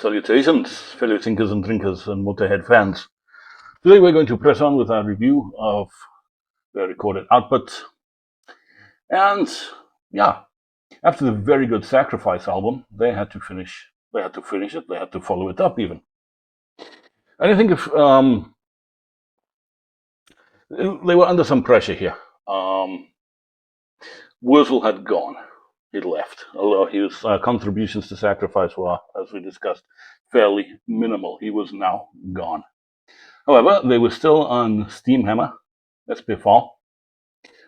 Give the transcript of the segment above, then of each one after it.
Salutations, fellow thinkers and drinkers and Motörhead fans. Today we're going to press on with our review of the recorded output. And yeah, after the very good Sacrifice album, they had to finish it, they had to follow it up even. And I think if they were under some pressure here. Wurzel had gone. He'd left, although his contributions to Sacrifice were, as we discussed, fairly minimal. He was now gone. However, they were still on Steamhammer, SP4,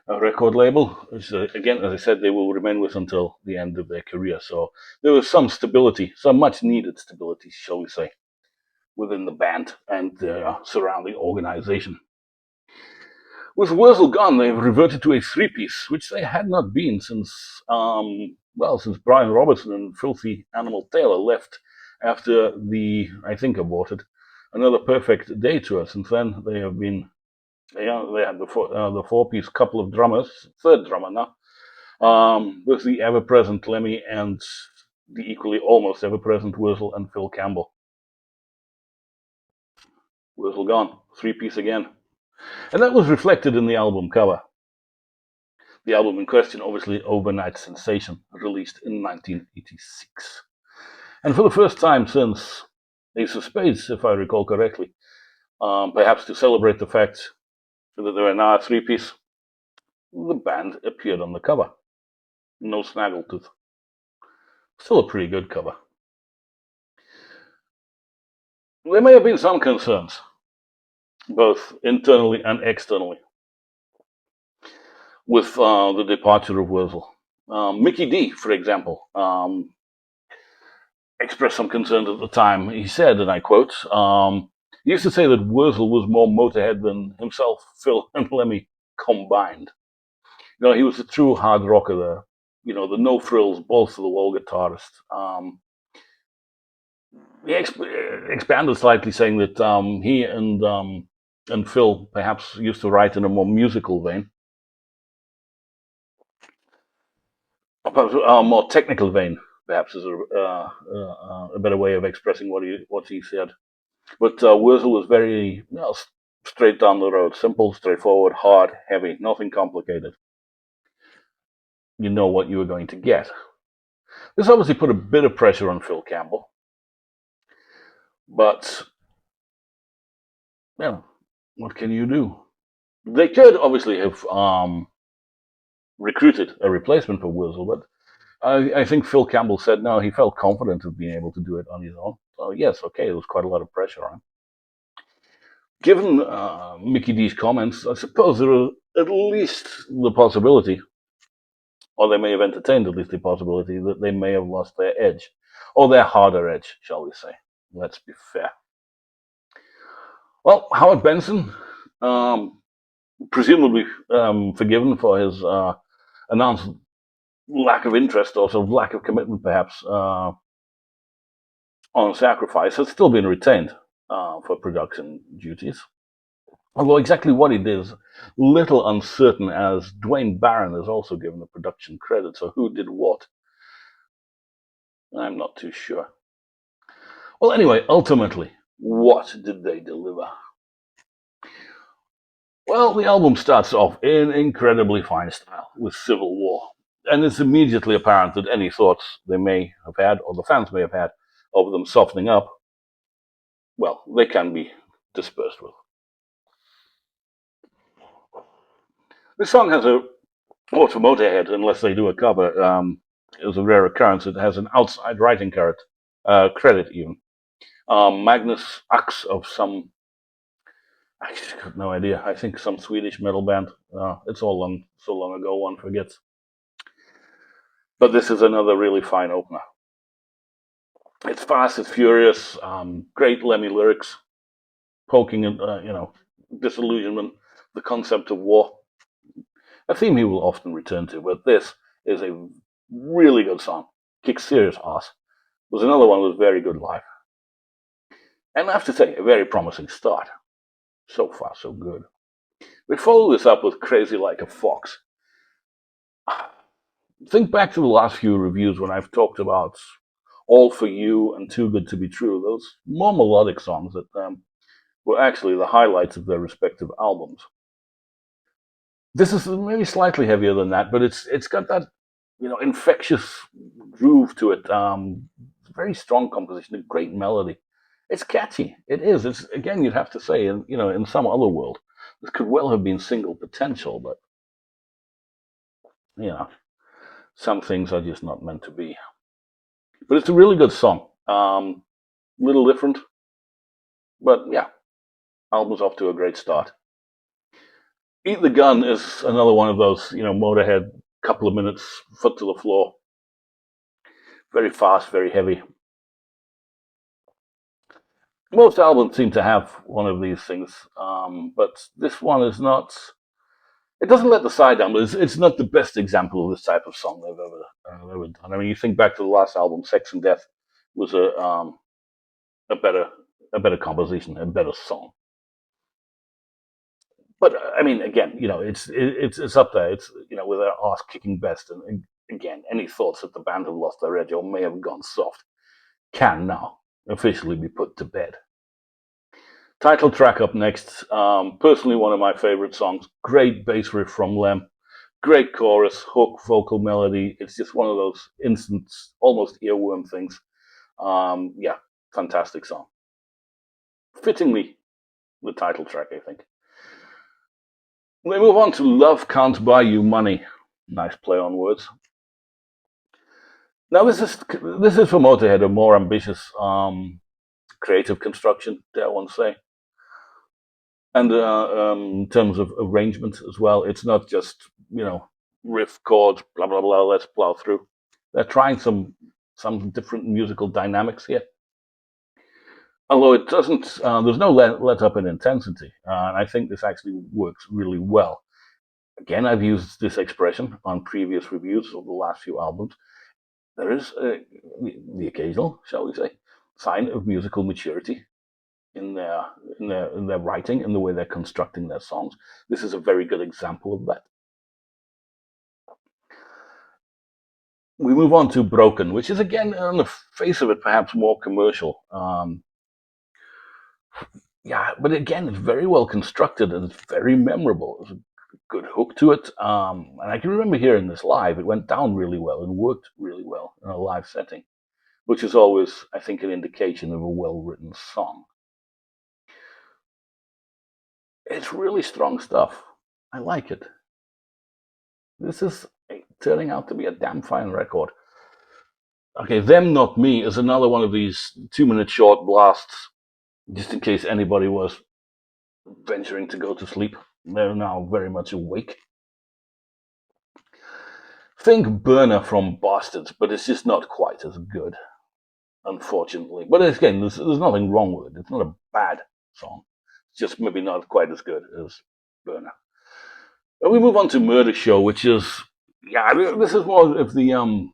a record label, which, again, as I said, they will remain with until the end of their career. So there was some stability, some much needed stability, shall we say, within the band and the surrounding organization. With Wurzel gone, they've reverted to a three-piece, which they had not been since Brian Robertson and Filthy Animal Taylor left after the, I think, aborted Another Perfect Day tour. Since then, they have been, they had the four-piece couple of drummers, third drummer now, with the ever-present Lemmy and the equally almost ever-present Wurzel and Phil Campbell. Wurzel gone, three-piece again. And that was reflected in the album cover. The album in question, obviously, Overnight Sensation, released in 1986. And for the first time since Ace of Spades, if I recall correctly, perhaps to celebrate the fact that they were now a three-piece, the band appeared on the cover. No Snaggletooth. Still a pretty good cover. There may have been some concerns, both internally and externally, with the departure of Wurzel. Mickey D, for example, expressed some concerns at the time. He said, and I quote, he used to say that Wurzel was more Motörhead than himself, Phil, and Lemmy combined. You know, he was a true hard rocker there. You know, the no-frills, balls-to-the-wall guitarist. He expanded slightly, saying that he and Phil perhaps used to write in a more musical vein, a more technical vein, perhaps is a better way of expressing what he said. But Wurzel was very straight down the road, simple, straightforward, hard, heavy, nothing complicated. You know what you were going to get. This obviously put a bit of pressure on Phil Campbell. But, what can you do? They could obviously have recruited a replacement for Wurzel, but I think Phil Campbell said no, he felt confident of being able to do it on his own. So yes, okay, there was quite a lot of pressure on him. Given Mickey D's comments, I suppose there was at least the possibility, or they may have entertained at least the possibility, that they may have lost their edge, or their harder edge, shall we say. Let's be fair. Well, Howard Benson, presumably forgiven for his announced lack of interest or sort of lack of commitment, perhaps, on Sacrifice, has still been retained for production duties. Although exactly what he did is little uncertain, as Dwayne Barron is also given the production credit. So who did what? I'm not too sure. Well, anyway, ultimately, what did they deliver? Well, the album starts off in incredibly fine style with Civil War. And it's immediately apparent that any thoughts they may have had, or the fans may have had, of them softening up, well, they can be dispersed with. This song has or for Motörhead, unless they do a cover, is a rare occurrence. It has an outside writing credit even. Magnus Ax of some, I have no idea, I think some Swedish metal band. It's all so long ago one forgets. But this is another really fine opener. It's fast, it's furious, great Lemmy lyrics, poking at, disillusionment, the concept of war. A theme he will often return to, but this is a really good song. Kicks serious ass. There's another one that was very good live. And I have to say, a very promising start. So far, so good. We follow this up with Crazy Like a Fox. Think back to the last few reviews when I've talked about All for You and Too Good to Be True. Those more melodic songs that were actually the highlights of their respective albums. This is maybe slightly heavier than that, but it's got that infectious groove to it. Very strong composition, a great melody. It's catchy. It is. It's again, you'd have to say, in some other world, this could well have been single potential, but you know, some things are just not meant to be. But it's a really good song. Little different, but yeah, album's off to a great start. Eat the Gun is another one of those, Motorhead, couple of minutes, foot to the floor. Very fast, very heavy. Most albums seem to have one of these things, but this one is not. It doesn't let the side down, but it's not the best example of this type of song they've ever done. I mean, you think back to the last album, Sex and Death was a better composition, a better song. But I mean, again, it's up there. It's with their ass kicking best. And again, any thoughts that the band have lost their edge or may have gone soft can now officially be put to bed. Title track up next. Personally, one of my favorite songs. Great bass riff from Lem. Great chorus, hook, vocal melody. It's just one of those instant, almost earworm things. Yeah, fantastic song. Fittingly, the title track, I think. We move on to Love Can't Buy You Money. Nice play on words. Now, this is for Motörhead, a more ambitious creative construction, dare one say. And in terms of arrangement as well, it's not just, riff chords, blah, blah, blah, let's plow through. They're trying some different musical dynamics here. Although it doesn't, there's no let up in intensity. And I think this actually works really well. Again, I've used this expression on previous reviews of the last few albums. There is the occasional, shall we say, sign of musical maturity in their writing and the way they're constructing their songs. This is a very good example of that. We move on to Broken, which is again on the face of it perhaps more commercial. Yeah, but again, it's very well constructed and it's very memorable. There's a good hook to it, and I can remember hearing this live. It went down really well and worked really well in a live setting, which is always, I think, an indication of a well-written song. It's really strong stuff. I like it. This is turning out to be a damn fine record. Okay, Them Not Me is another one of these 2-minute short blasts, just in case anybody was venturing to go to sleep. They're now very much awake. Think Burner from Bastards, but it's just not quite as good, unfortunately. But again, there's nothing wrong with it. It's not a bad song. It's just maybe not quite as good as Burner. We move on to Murder Show, which is, this is more of the,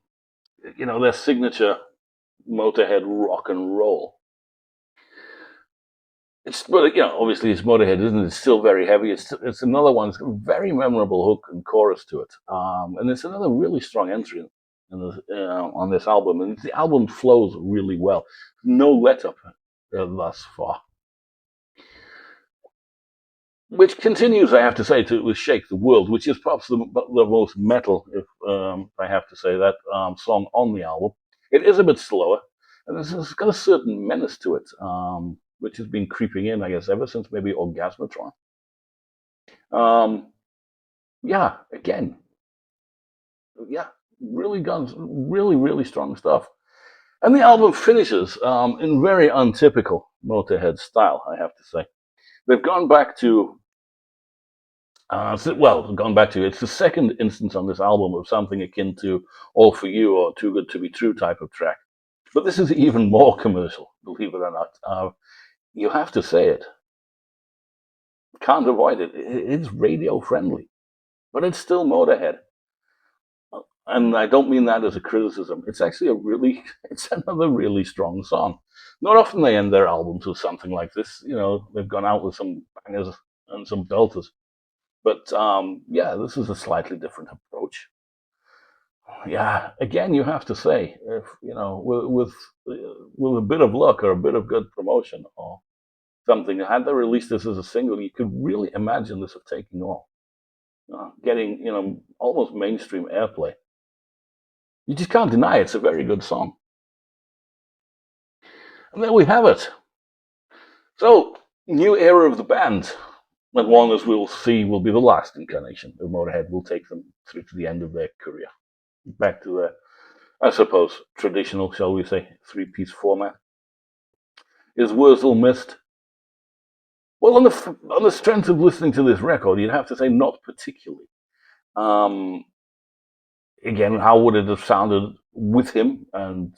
their signature Motörhead rock and roll. But obviously it's Motörhead, isn't it? It's still very heavy. It's another one. It's got a very memorable hook and chorus to it, and it's another really strong entry on this album. And the album flows really well. No let up thus far, which continues, I have to say, to Shake the World, which is perhaps the most metal, if I have to say that, song on the album. It is a bit slower, and it's got a certain menace to it. Which has been creeping in, I guess, ever since maybe Orgasmatron. Again, really guns, really, really strong stuff. And the album finishes in very untypical Motörhead style, I have to say. They've gone back to, it's the second instance on this album of something akin to All For You or Too Good To Be True type of track. But this is even more commercial, believe it or not. You have to say it. Can't avoid it. It's radio friendly, but it's still Motörhead. And I don't mean that as a criticism. It's actually it's another really strong song. Not often they end their albums with something like this. They've gone out with some bangers and some belters. But this is a slightly different approach. yeah, again, you have to say, if with a bit of luck or a bit of good promotion or something, had they released this as a single, you could really imagine this of taking off, getting almost mainstream airplay. You just can't deny it's a very good song. And there we have it. So, new era of the band. And one, as we'll see, will be the last incarnation of Motörhead. Will take them through to the end of their career. Back to their, I suppose, traditional, shall we say, three-piece format. Is Wurzel missed? Well, on the strength of listening to this record, you'd have to say not particularly. Um, Again, how would it have sounded with him and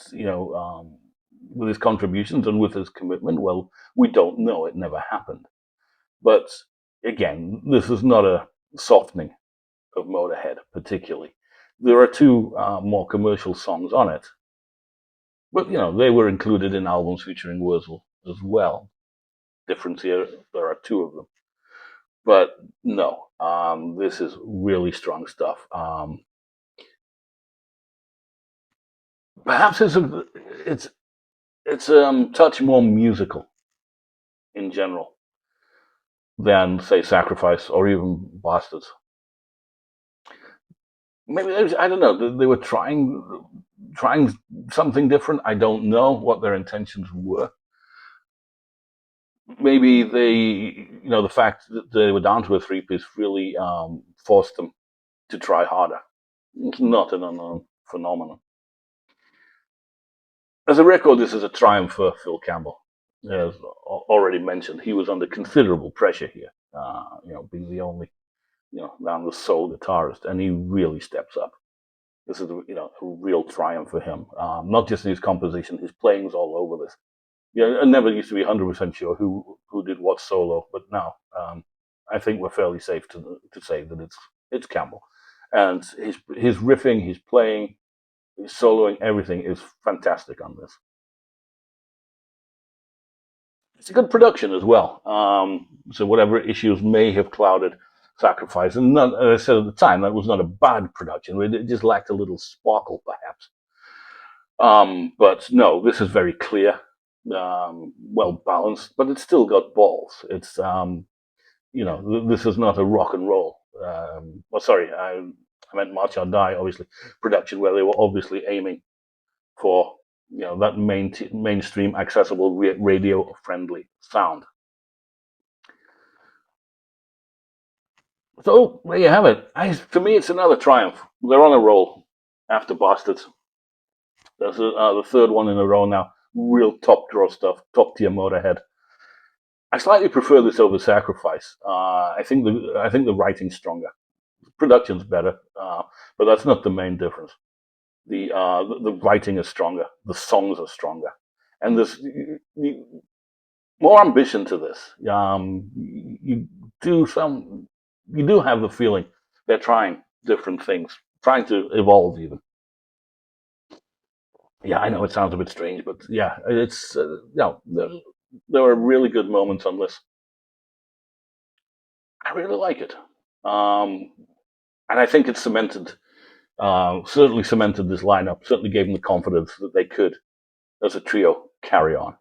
with his contributions and with his commitment? Well, we don't know. It never happened. But again, this is not a softening of Motörhead particularly. There are two more commercial songs on it, but they were included in albums featuring Wurzel as well. Difference here, there are two of them. But no, this is really strong stuff. Perhaps it's touch more musical in general than say Sacrifice or even Bastards. Maybe I don't know. They were trying something different. I don't know what their intentions were. Maybe the fact that they were down to a three-piece really forced them to try harder. It's not an unknown phenomenon. As a record, this is a triumph for Phil Campbell. As already mentioned, he was under considerable pressure here, being the only, down the sole guitarist, and he really steps up. This is, a real triumph for him. Not just in his composition, his playing's all over this. I never used to be 100% sure who did what solo, but now I think we're fairly safe to say that it's Campbell, and his riffing, his playing, his soloing, everything is fantastic on this. It's a good production as well. So whatever issues may have clouded Sacrifice, and as I said at the time, that was not a bad production. It just lacked a little sparkle, perhaps. But no, this is very clear, well balanced, but it's still got balls. It's this is not a rock and roll. Sorry, I meant March or Die, obviously, production where they were obviously aiming for that mainstream, accessible, radio friendly sound. So there you have it. For me, it's another triumph. They're on a roll after Bastards. That's the third one in a row now. Real top draw stuff, top tier Motörhead. I slightly prefer this over Sacrifice. I think the writing's stronger, production's better, but that's not the main difference. The writing is stronger, the songs are stronger, and there's more ambition to this. You do have the feeling they're trying different things, trying to evolve even. Yeah, I know it sounds a bit strange, but yeah, it's there are really good moments on this. I really like it, and I think it's cemented. Certainly cemented this lineup. Certainly gave them the confidence that they could, as a trio, carry on.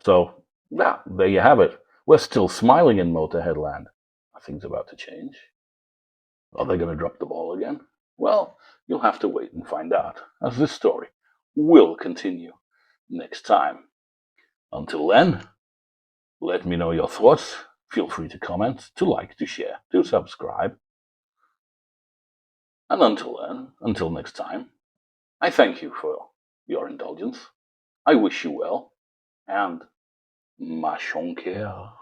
So yeah, there you have it. We're still smiling in Motörhead land. Are things about to change? Are they going to drop the ball again? Well, you'll have to wait and find out, as this story will continue next time. Until then, let me know your thoughts. Feel free to comment, to like, to share, to subscribe. And until next time, I thank you for your indulgence. I wish you well, and Maçhonquèrre.